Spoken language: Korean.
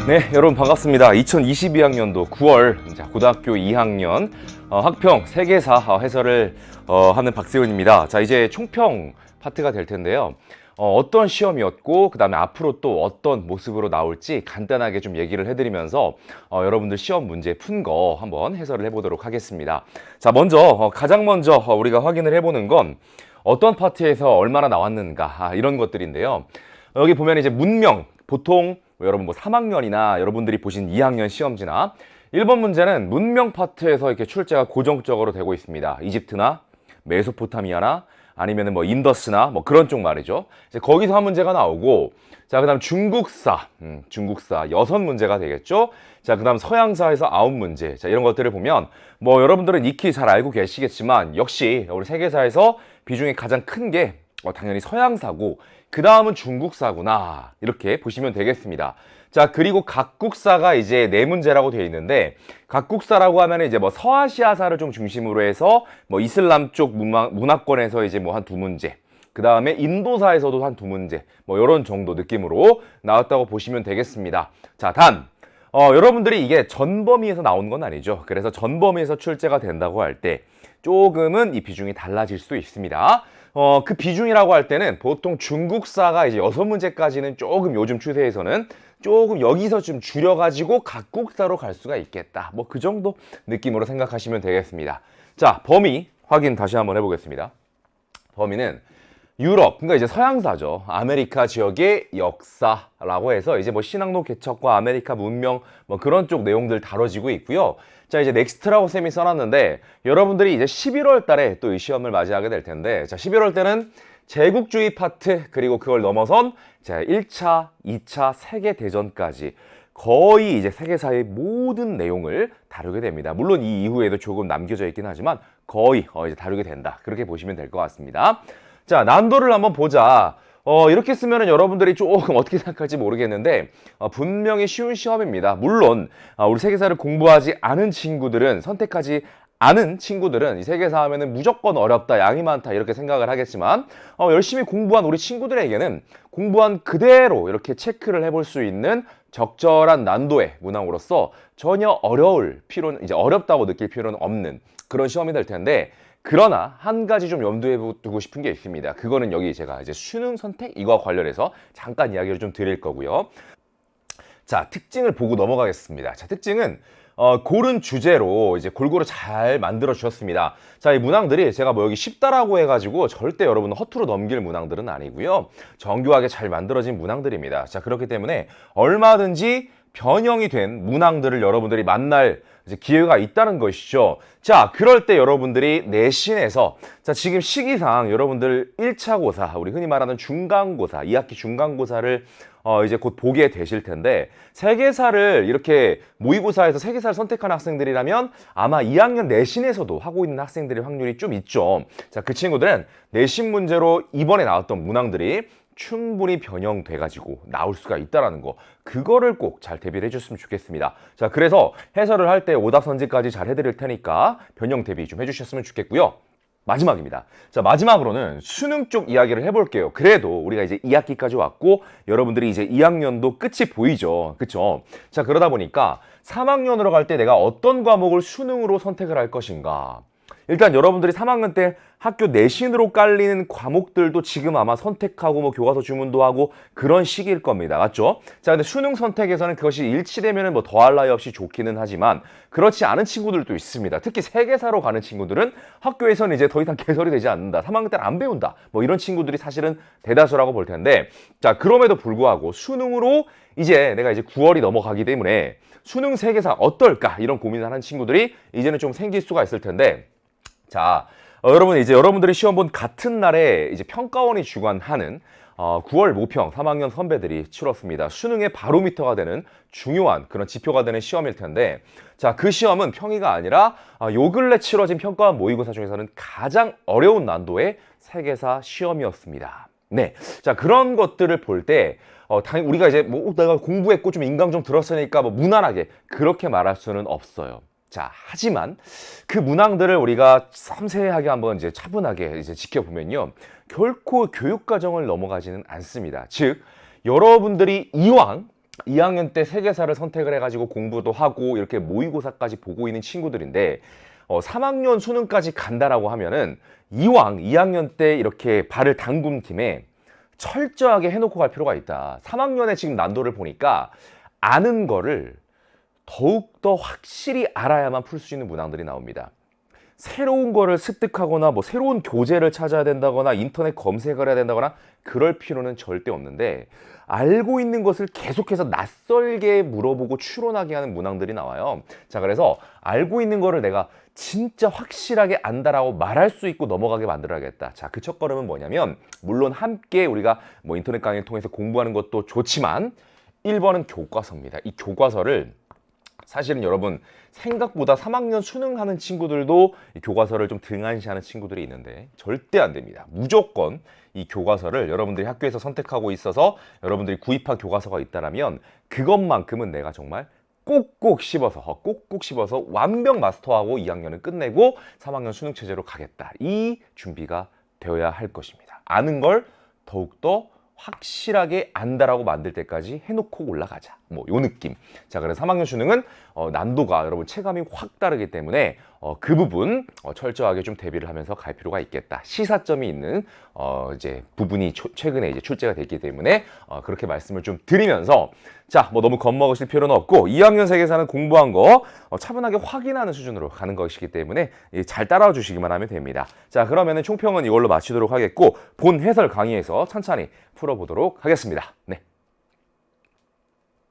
네, 여러분 반갑습니다. 2022학년도 9월 고등학교 2학년 학평 세계사 해설을 하는 박세훈입니다. 자, 이제 총평 파트가 될 텐데요. 어떤 시험이었고 그 다음에 앞으로 또 어떤 모습으로 나올지 간단하게 좀 얘기를 해드리면서 여러분들 시험 문제 푼 거 한번 해설을 해보도록 하겠습니다. 자, 가장 먼저 우리가 확인을 해보는 건 어떤 파트에서 얼마나 나왔는가 이런 것들인데요. 여기 보면 이제 문명, 보통 여러분 3학년이나 여러분들이 보신 2학년 시험지나 1번 문제는 문명 파트에서 이렇게 출제가 고정적으로 되고 있습니다. 이집트나 메소포타미아나 아니면은 인더스나 그런 쪽 말이죠. 이제 거기서 한 문제가 나오고, 자, 그다음 중국사 6문제가 되겠죠. 자, 그다음 서양사에서 9문제. 자, 이런 것들을 보면 여러분들은 익히 잘 알고 계시겠지만 역시 우리 세계사에서 비중이 가장 큰 게 당연히 서양사고 그 다음은 중국사구나 이렇게 보시면 되겠습니다. 자, 그리고 각국사가 이제 4문제라고 되어 있는데, 각국사라고 하면 이제 서아시아사를 좀 중심으로 해서 이슬람 쪽 문화권에서 이제 한 2문제, 그 다음에 인도사에서도 한 2문제, 이런 정도 느낌으로 나왔다고 보시면 되겠습니다. 자, 여러분들이 이게 전범위에서 나오는 건 아니죠. 그래서 전범위에서 출제가 된다고 할 때 조금은 이 비중이 달라질 수도 있습니다. 그 비중이라고 할 때는 보통 중국사가 이제 6문제까지는 조금 요즘 추세에서는 조금 여기서 좀 줄여가지고 각국사로 갈 수가 있겠다. 그 정도 느낌으로 생각하시면 되겠습니다. 자, 범위 확인 다시 한번 해보겠습니다. 범위는 유럽, 그러니까 이제 서양사죠. 아메리카 지역의 역사라고 해서 이제 신항로 개척과 아메리카 문명 그런 쪽 내용들 다뤄지고 있고요. 자, 이제 넥스트라고 쌤이 써놨는데 여러분들이 이제 11월 달에 또 이 시험을 맞이하게 될 텐데, 자, 11월 때는 제국주의 파트, 그리고 그걸 넘어선 자, 1차, 2차 세계대전까지 거의 이제 세계사의 모든 내용을 다루게 됩니다. 물론 이 이후에도 조금 남겨져 있긴 하지만 거의 이제 다루게 된다. 그렇게 보시면 될 것 같습니다. 자, 난도를 한번 보자. 이렇게 쓰면은 여러분들이 조금 어떻게 생각할지 모르겠는데 분명히 쉬운 시험입니다. 물론 우리 세계사를 공부하지 않은 친구들은, 선택하지 않은 친구들은 이 세계사 하면은 무조건 어렵다, 양이 많다 이렇게 생각을 하겠지만 열심히 공부한 우리 친구들에게는 공부한 그대로 이렇게 체크를 해볼 수 있는 적절한 난도의 문항으로서 전혀 어렵다고 느낄 필요는 없는 그런 시험이 될 텐데, 그러나 한 가지 좀 염두에 두고 싶은 게 있습니다. 그거는 여기 제가 이제 수능 선택 이거와 관련해서 잠깐 이야기를 좀 드릴 거고요. 자, 특징을 보고 넘어가겠습니다. 자, 특징은 고른 주제로 이제 골고루 잘 만들어 주셨습니다. 자, 이 문항들이 제가 여기 쉽다라고 해가지고 절대 여러분 허투루 넘길 문항들은 아니고요. 정교하게 잘 만들어진 문항들입니다. 자, 그렇기 때문에 얼마든지 변형이 된 문항들을 여러분들이 만날 이제 기회가 있다는 것이죠. 자, 그럴 때 여러분들이 내신에서, 자, 지금 시기상 여러분들 1차 고사, 우리 흔히 말하는 중간고사, 2학기 중간고사를 이제 곧 보게 되실 텐데, 세계사를 이렇게 모의고사에서 세계사를 선택한 학생들이라면 아마 2학년 내신에서도 하고 있는 학생들의 확률이 좀 있죠. 자, 그 친구들은 내신 문제로 이번에 나왔던 문항들이 충분히 변형돼가지고 나올 수가 있다는 거, 그거를 꼭 잘 대비를 해줬으면 좋겠습니다. 자, 그래서 해설을 할 때 오답선지까지 잘 해드릴 테니까 변형 대비 좀 해주셨으면 좋겠고요. 마지막입니다. 자, 마지막으로는 수능 쪽 이야기를 해볼게요. 그래도 우리가 이제 2학기까지 왔고 여러분들이 이제 2학년도 끝이 보이죠. 그쵸? 자, 그러다 보니까 3학년으로 갈 때 내가 어떤 과목을 수능으로 선택을 할 것인가. 일단 여러분들이 3학년 때 학교 내신으로 깔리는 과목들도 지금 아마 선택하고 교과서 주문도 하고 그런 시기일 겁니다. 맞죠? 자, 근데 수능 선택에서는 그것이 일치되면은 더할 나위 없이 좋기는 하지만 그렇지 않은 친구들도 있습니다. 특히 세계사로 가는 친구들은 학교에서는 이제 더 이상 개설이 되지 않는다, 3학년 때는 안 배운다, 이런 친구들이 사실은 대다수라고 볼 텐데, 자, 그럼에도 불구하고 수능으로 이제 내가 이제 9월이 넘어가기 때문에 수능 세계사 어떨까 이런 고민을 하는 친구들이 이제는 좀 생길 수가 있을 텐데, 자, 여러분들이 시험 본 같은 날에 이제 평가원이 주관하는 9월 모평 3학년 선배들이 치렀습니다. 수능의 바로미터가 되는 중요한 그런 지표가 되는 시험일 텐데, 자, 그 시험은 평이가 아니라 요 근래 치러진 평가원 모의고사 중에서는 가장 어려운 난도의 세계사 시험이었습니다. 네, 자, 그런 것들을 볼 때 당연히 우리가 이제 내가 공부했고 좀 인강 좀 들었으니까 무난하게 그렇게 말할 수는 없어요. 자, 하지만 그 문항들을 우리가 섬세하게 한번 이제 차분하게 이제 지켜보면요, 결코 교육과정을 넘어가지는 않습니다. 즉, 여러분들이 이왕 2학년 때 세계사를 선택을 해가지고 공부도 하고 이렇게 모의고사까지 보고 있는 친구들인데 3학년 수능까지 간다라고 하면은 이왕 2학년 때 이렇게 발을 담근 김에 철저하게 해놓고 갈 필요가 있다. 3학년에 지금 난도를 보니까 아는 거를 더욱더 확실히 알아야만 풀 수 있는 문항들이 나옵니다. 새로운 거를 습득하거나 뭐 새로운 교재를 찾아야 된다거나 인터넷 검색을 해야 된다거나 그럴 필요는 절대 없는데 알고 있는 것을 계속해서 낯설게 물어보고 추론하게 하는 문항들이 나와요. 자, 그래서 알고 있는 거를 내가 진짜 확실하게 안다라고 말할 수 있고 넘어가게 만들어야겠다. 자, 그 첫걸음은 뭐냐면 물론 함께 우리가 뭐 인터넷 강의를 통해서 공부하는 것도 좋지만 1번은 교과서입니다. 이 교과서를 사실은 여러분 생각보다 3학년 수능하는 친구들도 이 교과서를 좀 등한시하는 친구들이 있는데 절대 안 됩니다. 무조건 이 교과서를 여러분들이 학교에서 선택하고 있어서 여러분들이 구입한 교과서가 있다면 그것만큼은 내가 정말 꼭꼭 씹어서 완벽 마스터하고 2학년을 끝내고 3학년 수능 체제로 가겠다. 이 준비가 되어야 할 것입니다. 아는 걸 더욱더 확실하게 안다라고 만들 때까지 해놓고 올라가자. 뭐 요 느낌. 자, 그래서 3학년 수능은 난도가 여러분 체감이 확 다르기 때문에 그 부분 철저하게 좀 대비를 하면서 갈 필요가 있겠다. 시사점이 있는 이제 부분이 최근에 이제 출제가 됐기 때문에 그렇게 말씀을 좀 드리면서 자, 뭐 너무 겁먹으실 필요는 없고 2학년 세계사는 공부한 거 차분하게 확인하는 수준으로 가는 것이기 때문에 잘 따라와 주시기만 하면 됩니다. 자, 그러면은 총평은 이걸로 마치도록 하겠고 본 해설 강의에서 천천히 풀어보도록 하겠습니다. 네.